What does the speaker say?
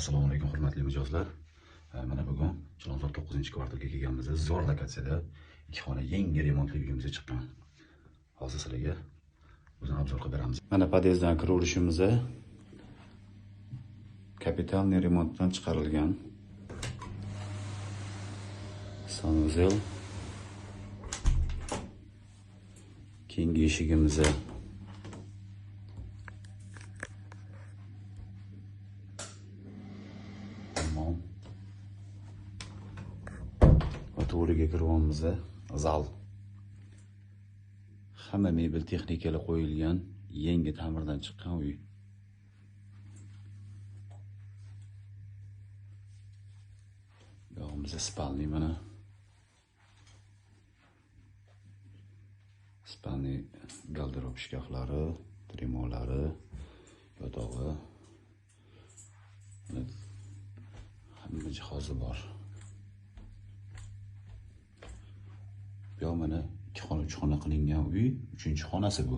Assalomu alaykum hurmatli mijozlar. Mana bugun Chilonzor 9-kvartalga kelganmiz. Zo'r lokatsiyada 2 xona yangi remontli uyimizga chiqqan. Hozir sizlarga o'zini obzor qilib beramiz. Mana podyezddan kiraverishimizda kapitalniy remontdan chiqarilgan sanuzel. Keyingi eshigimizda to'riga kirganimizda zal. Hamma mebel texnikalar qo'yilgan, yangi ta'mirdan chiqqan uy. Yo'qimizda spalni mana. Spalni garderob shkaflari, tremolari, yotog'i. Hamma jihozi bor. Bu mana 2 xona 3 xona qilingan uy, 3-chi xonasi bu.